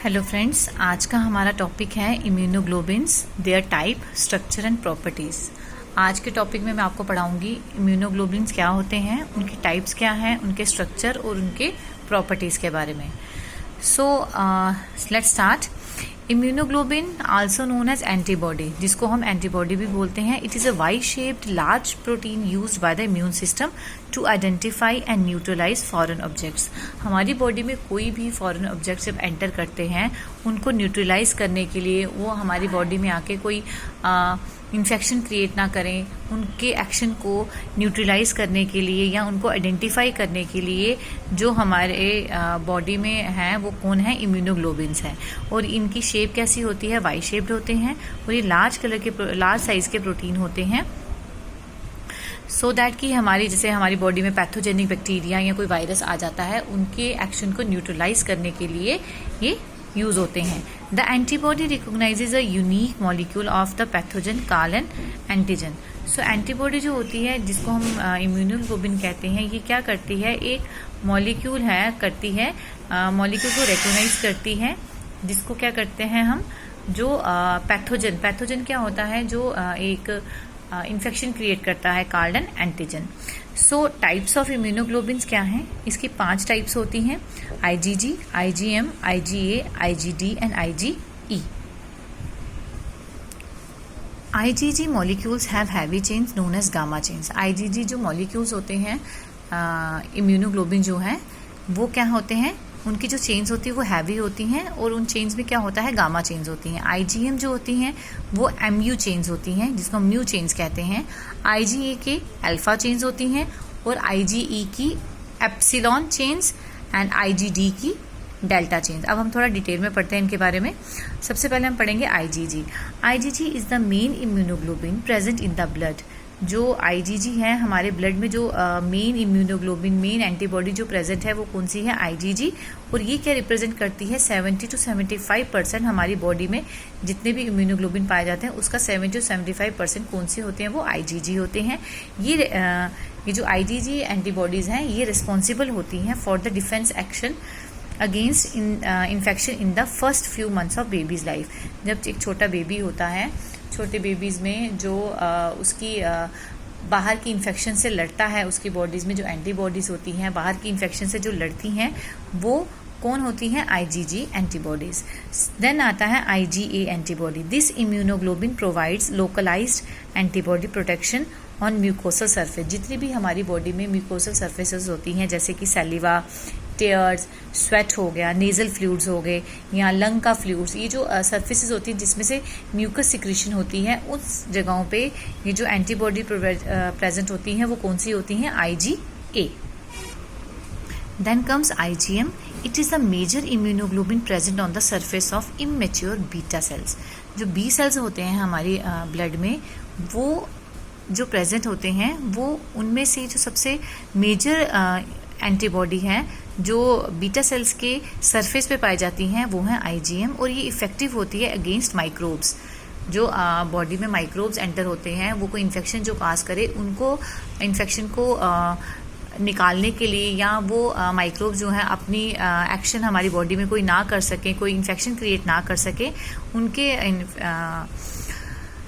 Hello friends, आज का हमारा टॉपिक है immunoglobins, their type, structure and properties. आज के टॉपिक में मैं आपको पढ़ाऊंगी इम्यूनोग्लोबिन्स क्या होते हैं, उनके टाइप्स क्या हैं, उनके स्ट्रक्चर और उनके प्रॉपर्टीज़ के बारे में। So let's start. Immunoglobin also known as antibody, जिसको हम एंटीबॉडी भी बोलते हैं। It is a Y shaped large protein used by the immune system to identify and neutralise foreign objects. हमारी बॉडी में कोई भी फॉरेन ऑब्जेक्ट जब एंटर करते हैं, उनको न्यूट्रलाइज करने के लिए, वो हमारी बॉडी में आके कोई इन्फेक्शन क्रिएट ना करें, उनके एक्शन को न्यूट्रलाइज करने के लिए या उनको आइडेंटिफाई करने के लिए जो हमारे बॉडी में है वो कौन है, इम्यूनोग्लोबिन्स है। और इनकी शेप कैसी होती है, वाई शेप्ड होते हैं और ये लार्ज साइज के प्रोटीन होते हैं। सो दैट कि जैसे हमारी बॉडी में पैथोजेनिक बैक्टीरिया या कोई वायरस आ जाता है, उनके एक्शन को न्यूट्रलाइज करने के लिए ये यूज होते हैं। The antibody recognises a unique molecule of the pathogen called an antigen. So antibody जो होती है, जिसको हम इम्यूनोग्लोबिन कहते हैं, ये क्या करती है, एक मॉलिक्यूल मॉलिक्यूल को रिकॉग्नाइज करती है, जिसको क्या करते हैं हम, जो पैथोजन क्या होता है, जो एक इन्फेक्शन क्रिएट करता है, called an antigen. So types of immunoglobins क्या हैं, इसकी 5 टाइप्स होती हैं: IgG, IgM, IgA, IgD and IgE। IgG molecules have heavy chains known as gamma chains. IgG जो मॉलिक्यूल्स होते हैं, इम्यूनोग्लोबिन जो है, वो क्या होते हैं, उनकी जो चेन्स होती है वो हैवी होती हैं और उन चेन्स में क्या होता है, गामा चेन्स होती हैं। IgM जो होती हैं वो MU चेन्स होती हैं, जिसको हम म्यू चेन्स कहते हैं। IgA के अल्फा चेन्स होती हैं और IgE की एप्सिलॉन चेन्स एंड IgD की डेल्टा चेन्स। अब हम थोड़ा डिटेल में पढ़ते हैं इनके बारे में। सबसे पहले हम पढ़ेंगे IgG। IgG is the main immunoglobulin present in the blood. जो IgG है, हमारे ब्लड में जो मेन इम्यूनोग्लोबिन, मेन एंटीबॉडी जो प्रेजेंट है, वो कौन सी है, IgG। और ये क्या रिप्रेजेंट करती है, 70 to 75% हमारी बॉडी में जितने भी इम्यूनोग्लोबिन पाए जाते हैं, उसका 70 to 75% कौन से होते हैं, वो IgG होते हैं। ये जो IgG एंटीबॉडीज हैं, ये रिस्पॉन्सिबल होती हैं for the defence action against infection in the first few months of babies life. जब एक छोटा बेबी होता है, छोटे बेबीज़ में जो उसकी बाहर की इन्फेक्शन से लड़ता है, उसकी बॉडीज़ में जो एंटीबॉडीज़ होती हैं, बाहर की इन्फेक्शन से जो लड़ती हैं, वो कौन होती हैं, IgG एंटीबॉडीज़। देन आता है IgA antibody. This immunoglobin provides localised antibody protection on mucosal surface. जितनी भी हमारी बॉडी में म्यूकोसल सरफेसेस होती हैं, जैसे कि सैलिवा, टेयर्स, स्वेट हो गया, नेजल फ्लूइड्स हो गए, या लंग का फ्लूइड्स, ये जो सरफेसेस होती हैं जिसमें से म्यूकस सिक्रीशन होती है, उस जगहों पे ये जो एंटीबॉडी प्रेजेंट होती हैं, वो कौन सी होती हैं, IgA। Then comes IgM। It is the major immunoglobin present on the surface of immature beta cells. जो बी सेल्स होते हैं हमारी ब्लड में, वो जो प्रेजेंट होते हैं, वो उनमें से जो सबसे मेजर एंटीबॉडी है जो बीटा सेल्स के सरफेस पे पाई जाती हैं, वो है IgM। और ये इफेक्टिव होती है अगेंस्ट माइक्रोब्स। जो बॉडी में माइक्रोब्स एंटर होते हैं, वो कोई इन्फेक्शन जो काज करे, उनको इन्फेक्शन को निकालने के लिए, या वो माइक्रोब्स जो हैं अपनी एक्शन हमारी बॉडी में कोई ना कर सके, कोई इन्फेक्शन क्रिएट ना कर सके, उनके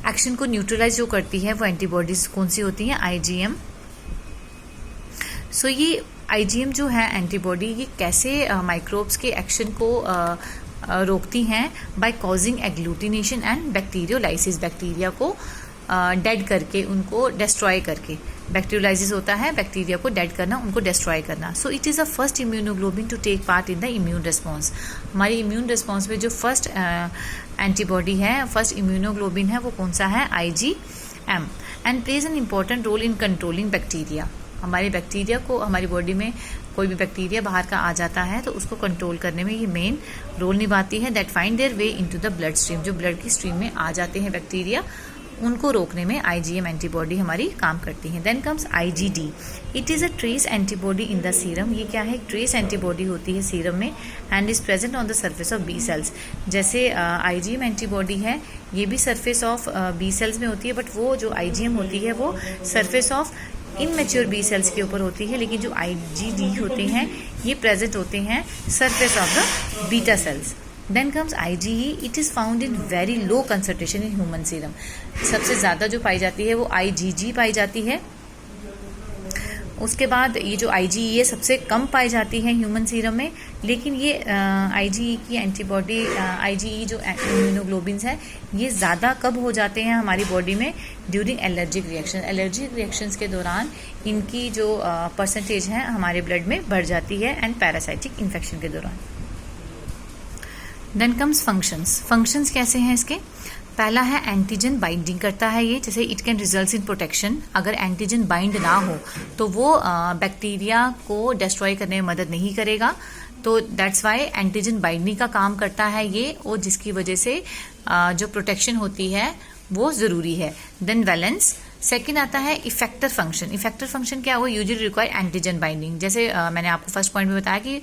एक्शन को न्यूट्रलाइज जो करती है, वो एंटीबॉडीज कौन सी होती हैं, IgM। सो ये IgM जो है एंटीबॉडी, ये कैसे माइक्रोब्स के एक्शन को रोकती हैं, by causing agglutination and bacteriolysis. Bacteria को डेड करके, उनको डिस्ट्रॉय करके, बैक्टीरियोलाइसिस होता है बैक्टीरिया को डेड करना, उनको डिस्ट्रॉय करना। So it is the first immunoglobin to take part in the immune response. हमारी इम्यून रिस्पॉन्स में जो फर्स्ट एंटीबॉडी है, फर्स्ट इम्यूनोग्लोबिन है, वो कौन सा है, IgM। And plays an important role in controlling bacteria. हमारे बैक्टीरिया को, हमारी बॉडी में कोई भी बैक्टीरिया बाहर का आ जाता है, तो उसको कंट्रोल करने में ये मेन रोल निभाती है। That find their way into the blood stream. जो ब्लड की स्ट्रीम में आ जाते हैं बैक्टीरिया, उनको रोकने में IgM एंटीबॉडी हमारी काम करती है। Then comes IgD। It is a trace antibody in the serum. ये क्या है, ट्रेस एंटीबॉडी होती है सीरम में, and is present on the surface of B cells. जैसे IgM एंटीबॉडी है, ये भी सर्फेस ऑफ बी सेल्स में होती है, बट वो जो IgM होती है, वो surface of immature B sales के ऊपर होती है, लेकिन जो IgD होते हैं, ये प्रेजेंट होते हैं surface of the beta cells. Then comes IgE, it is found in very low concentration in human serum. सबसे ज़्यादा जो पाई जाती है वो IgG पाई जाती है। उसके बाद ये जो IgE है सबसे कम पाई जाती है ह्यूमन सीरम में, लेकिन ये IgE की एंटीबॉडी IgE जो इम्यूनोग्लोबिन्स है ये ज़्यादा कब हो जाते हैं हमारी बॉडी में, during allergic reaction. Allergic reactions के दौरान इनकी जो परसेंटेज है हमारे ब्लड में बढ़ जाती है, एंड पैरासाइटिक इन्फेक्शन के दौरान। Then comes functions. फंक्शंस कैसे हैं इसके? पहला है एंटीजन बाइंडिंग करता है ये, जैसे it can result in protection. अगर एंटीजन बाइंड ना हो तो वो बैक्टीरिया को डिस्ट्रॉय करने में मदद नहीं करेगा, तो दैट्स वाई एंटीजन बाइंडिंग का काम करता है ये, और जिसकी वजह से जो प्रोटेक्शन होती है वो ज़रूरी है। Then valence. सेकेंड आता है इफेक्टर फंक्शन। इफेक्टर फंक्शन क्या हो? Usually require antigen binding. जैसे मैंने आपको फर्स्ट पॉइंट में बताया कि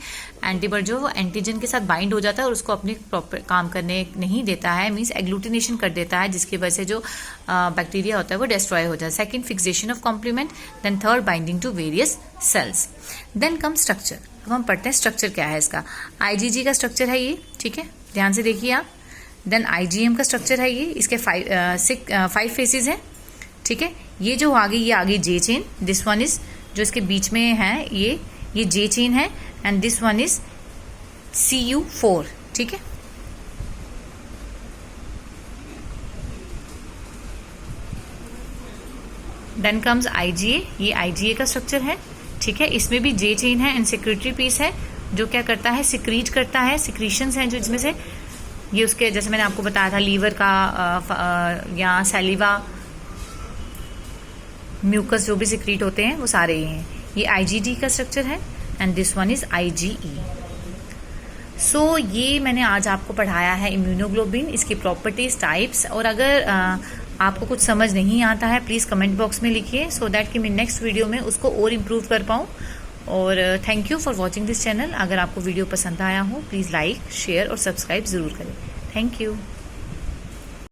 एंटीबॉडी जो एंटीजन के साथ बाइंड हो जाता है और उसको अपने प्रॉपर काम करने नहीं देता है, मीन्स एग्लूटिनेशन कर देता है, जिसकी वजह से जो बैक्टीरिया होता है वो डिस्ट्रॉय हो जाता है। Second fixation of complement. Then third binding to various cells. Then come structure. अब हम पढ़ते हैं स्ट्रक्चर क्या है इसका। IgG का स्ट्रक्चर है ये, ठीक है, ध्यान से देखिए आप। देन IgM का स्ट्रक्चर है ये, इसके 5 फेसेस हैं, ठीक है। ये जो आगे ये आगे J chain, this one is जो इसके बीच में है ये J चेन है, and this one is CU4, ठीक है। देन कम्स IgA, ये IgA का स्ट्रक्चर है, ठीक है। इसमें भी J चेन है एंड सेक्रेटरी पीस है जो क्या करता है, सिक्रीट करता है। सिक्रीशंस हैं जो इसमें से ये उसके, जैसे मैंने आपको बताया था, लीवर का या सैलिवा, म्यूकस जो भी सिक्रीट होते हैं वो सारे ये हैं। ये IgD का स्ट्रक्चर है, and this one is IgE। सो ये मैंने आज आपको पढ़ाया है इम्यूनोग्लोबिन, इसकी प्रॉपर्टीज, टाइप्स। और अगर आपको कुछ समझ नहीं आता है प्लीज़ कमेंट बॉक्स में लिखिए, सो दैट कि मैं नेक्स्ट वीडियो में उसको और इम्प्रूव कर पाऊँ। और thank you for watching this channel. अगर आपको वीडियो पसंद आया हो प्लीज़ लाइक, शेयर और सब्सक्राइब ज़रूर करें। Thank you.